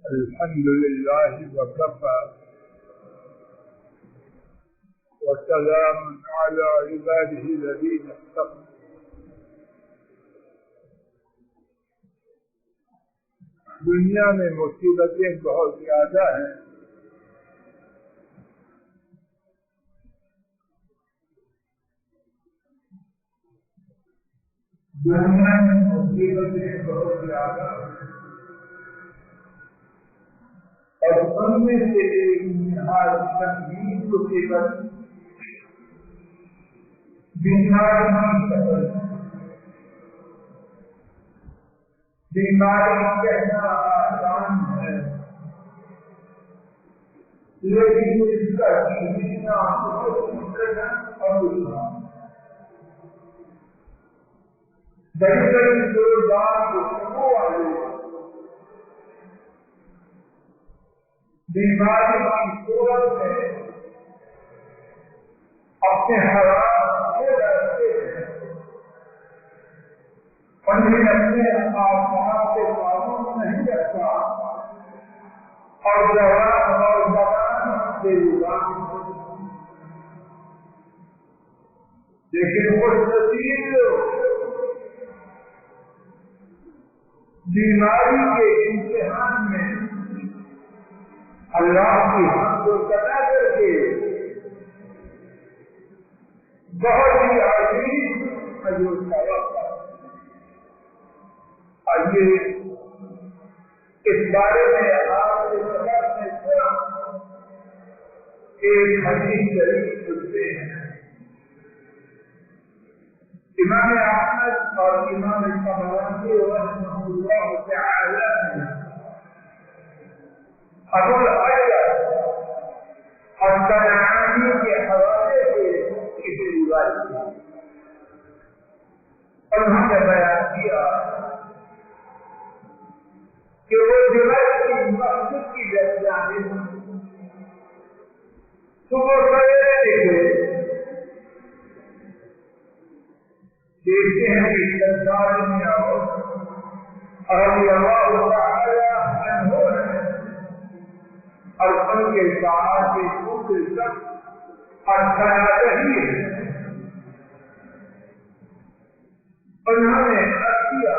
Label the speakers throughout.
Speaker 1: الحمد لله وكفى وسلام على عباده الذين اصطفى. دنیا میں مصیبتیں بہت زیادہ ہیں. دنیا میں مصیبتیں بہت زیادہ ہیں اور ان میں سے ایک نہایت سنگین مصیبت بیماری کی شکل. بیماری کہنا آسان ہے لیکن اس کا جینا بہت مشکل ہے اور دشوار. بڑی بڑی زوردار گفتگو والے بیماری کی صورت میں اپنے حالات کو ڈرتے ہیں. انہیں اپنے آسمان سے معلوم نہیں رکھا اور جوان اور زبان سے زبان. لیکن خوش نصیب لوگ بیماری کے امتحان میں اللہ کی حمد و ثنا کر کے بہت ہی عظیم اجر ثواب پاتے. آئیے اس بارے میں آپ کے سبق میں تھوڑا ایک حدیث شریف سنتے ہیں. امام احمد اور امام طبرانی رحمہ اللہ تعالی نے ابو الحجر الصنعانی کے حوالے سے اسے روایت کیا. انہوں نے بیان کیا کہ وہ جمعہ کی مسجد کی جانب صبح سویرے نکلے. دیکھتے ہیں کہ سرکار میں رضی اللہ تعالی عنہ اور ان کے ساتھ کے پورے شخص اچھا ہی ہے. انہوں نے کیا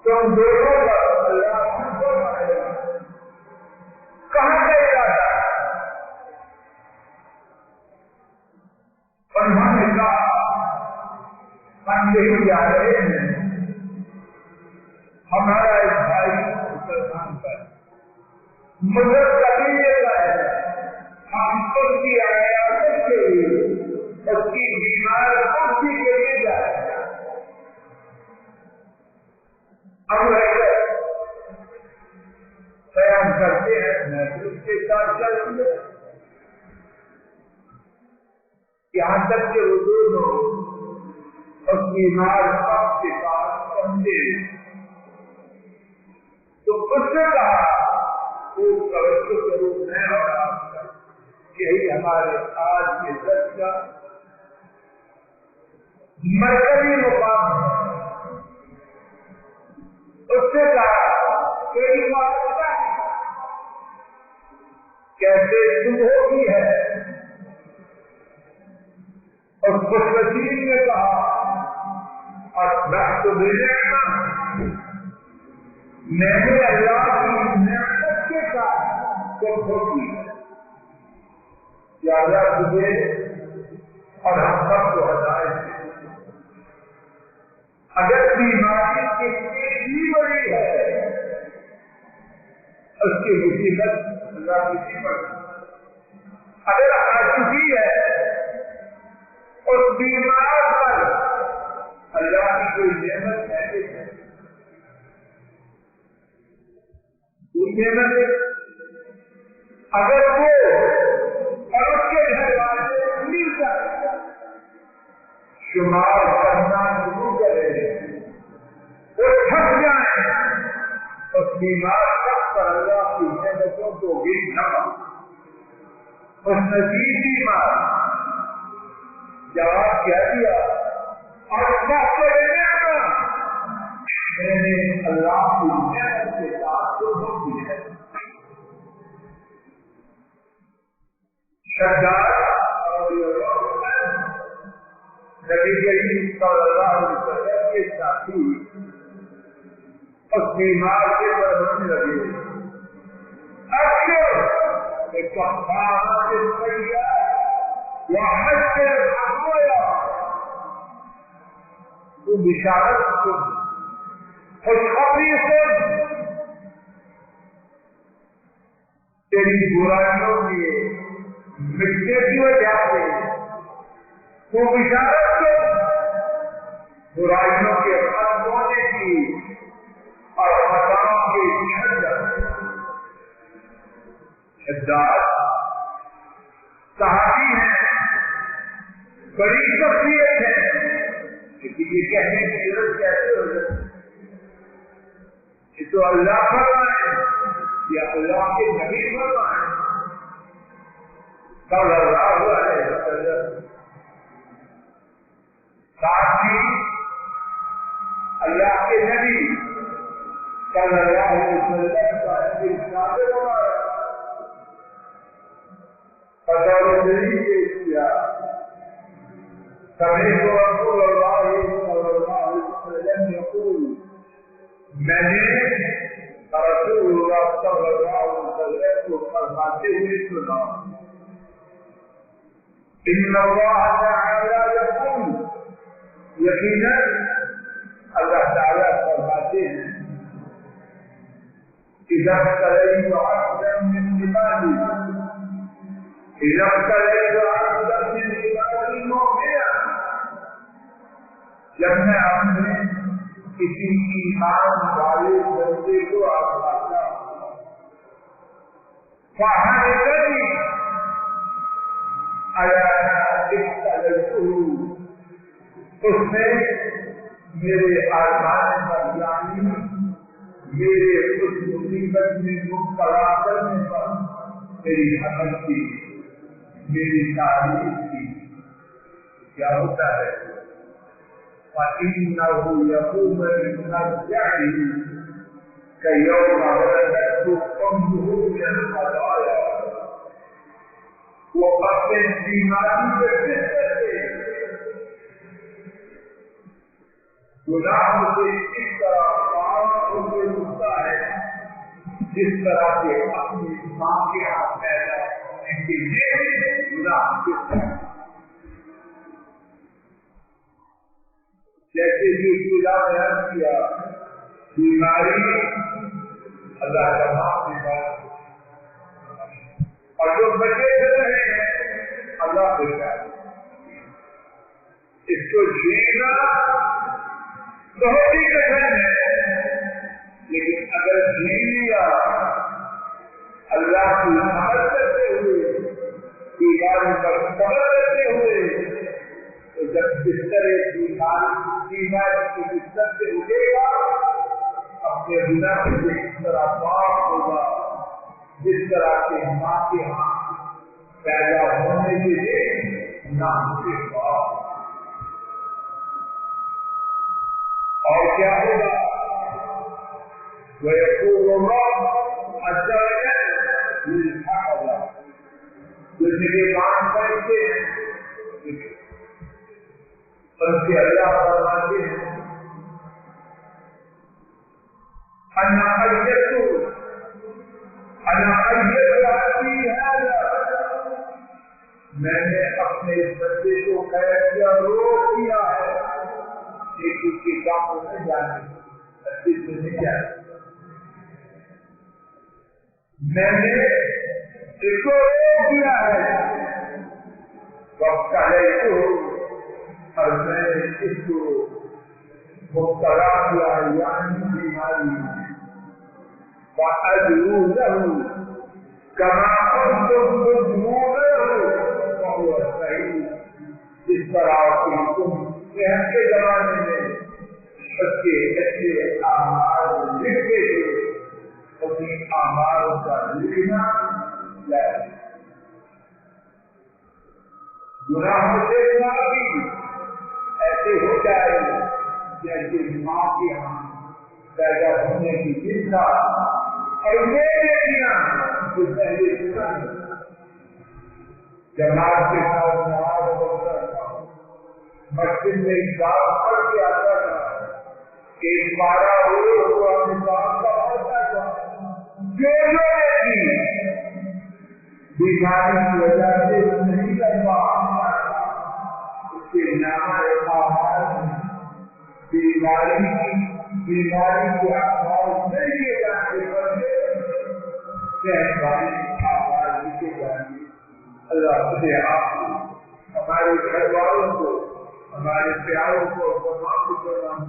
Speaker 1: تم دونوں کا اللہ کہاں سے جاتا ہے؟ انہوں نے کہا ہم یہی جا رہے ہیں ہمارا ایک بھائی مسلمان پر مدد قبیلے کا ہے. ہم اس کی عیادت کے لیے اس کی بیمار پرسی کے لیے جا رہے ہیں. اب بیان کرتے ہیں میں اس کے ساتھ چلوں گے یہاں تک کہ وہ دونوں اس بیمار آپ کے پاس پہنچے تو اس نے کہا وہ توجہ ضرور ہے اور آپ کا یہی ہمارے آج کے درس کا مرکزی مقام ہے. اس نے کہا تیری بات پتا ہے کیسے صبح کی ہے؟ اور خوش نصیب نے کہا اور تو میں نے اللہ کی نعمت کے ساتھ تم ہوتی ہے زیادہ تجھے اور ہم سب کو ہدایت دے. اگر بیماری کتنی بھی بڑی ہے اس کی مصیبت اللہ کی پر اگر آجزی ہے اس بیمار پر اللہ کی کوئی نعمت ہے اگر وہ اور اس کے گھر والے مل کر شمار کرنا شروع کرے وہ تھک جائیں اس بیمار پر اللہ کی نعمتوں کو بھی نہ اس نزیب بیمار جواب کیا دیا اور میں نے اللہ کی نعمت کے ساتھ تجھے دی ہے. شداد اور نبی کریم صلی اللہ علیہ وسلم کے ساتھی اس بیمار کے بڑھنے لگے. تو بشارت سن، خوشخبری سن، تیری برائیوں کے مٹنے کی وجہ سے تو بشارت سن، برائیوں کے ختم ہونے کی اور خطاؤں کے شداد صحابی ہے، بڑی شخصیت ہے، لیکن یہ کہنے کی ضرورت کیسے ہو جائے؟ یہ تو اللہ فرمائے یا اللہ کے نبی فرمائے صلی اللہ علیہ وسلم. ساتھ ہی اللہ کے نبی صلی اللہ علیہ وسلم کا ارشاد ہمارا بطور دلیل پیش کیا. سمعت رسول اللہ صلی اللہ علیہ وسلم یقول، میں نے رسول اللہ صلی اللہ علیہ وسلم کو فرماتے ہوئے سنا، ان اللہ تعالی یقول، یقیناً اللہ تعالی فرماتے ہیں، اذا ابتلیت عبدا من عبادی، اذا ابتلیت عبدا من عبادی مؤمنا، جب میں اپنے کسی ایمان والے بندے کو آزماتا فحمدنی علی ابتلیتہ، اس نے میرے آزمانے پر یعنی میرے اس مصیبت میں مبتلا کرنے پر میری حمد کی، میری تعریف کی. کیا ہوتا ہے؟ فَإِنَّهُ يَقُومُ بِالنَّجْعِهِ كَيَوْمَ وَلَدَتْهُ أُمُّهُ مِنَ الْخَطَايَا. وہ اپنے بیماری سے بستر سے گناہ سے اس طرح پاک ہو کے اٹھتا ہے جس طرح سے اپنی ماں کے ہاتھ پیدا ہونے کے لیے گناہ سے جیسے کہ خدا نے عرض کیا، بیماری اللہ کا نام کی بات، اور جو بچے رہے ہیں اللہ کے ساتھ، اس کو جینا بہت ہی کٹھن ہے، لیکن اگر جی لیا اللہ کی حمد کرتے ہوئے، بیماری پر صبر کرتے ہوئے، تو جب بستر بیماری کے بستر سے اٹھے گا اپنے گناہ سے اس طرح پاک ہوگا جس طرح کے ماں کے ہاں پیدا ہونے کے لیے نام کے پاک. اور کیا ہوگا؟ وَيَقُولُ اللَّهُ عَزَّ وَجَلَّ لِلْحَقَّ، جو نگہبان بنتے ہیں ان سے اللہ فرماتے ہیں، انا ایت عبدی ھذا، میں نے اپنے اس بندے کو قید کیا، روک دیا ہے، لیکن کی کام کو نہیں جانے اس میں نہیں جانے، میں نے اس کو روک دیا ہے، وقت علیہ، اور میں نے اس کو مبتلا کیا یعنی بیماری، وَأَدْعُو لَهُ كَمَا كُنْتُمْ تُدْعُونَهُ وَهُوَ السَّمِيعُ. جس طرح کہ تم صحت کے زمانے میں اس کے اچھے اعمال لکھتے تھے، اپنی اعمال کا لکھنا لازم. گناہوں سے معافی ایسے ہو جائے جیسے ماں کے یہاں پیدا ہونے کی چنتا اور میرے بیٹیاں جو پہلے جماعت کے ساتھ نماز پڑھتا تھا، مسجد میں اجازت پڑھ کے آتا تھا، ایک بارہ ہو تو اپنے کام کا پڑھتا تھا، جو بیٹی بیماری کی وجہ سے نہیں کر پاتا تھا اس کے نام بیماری کے اخبار نہیں کیے جانے پر آواز لکھے جائیں گے۔ اللہ خود آپ ہمارے گھر والوں کو، ہمارے پیاروں کو معاف کرنا ہم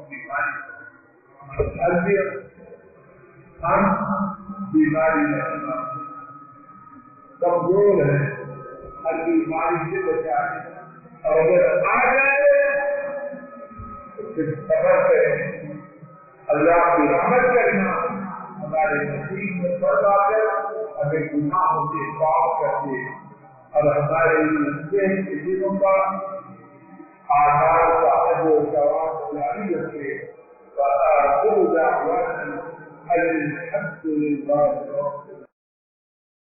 Speaker 1: بیماری ہم بیماری میں کمزور ہیں، ہر بیماری سے بچائیں اور اگر آ جائے تو پھر صبر کریں، اللہ کی رحمت کرنا، ہمارے نصیب میں فرق آ کر ہمیں گناہوں سے پاک کرتے اور ہمارے دلوں کا آدھار صاحب و ثواب جاری رکھے۔ الحمد للہ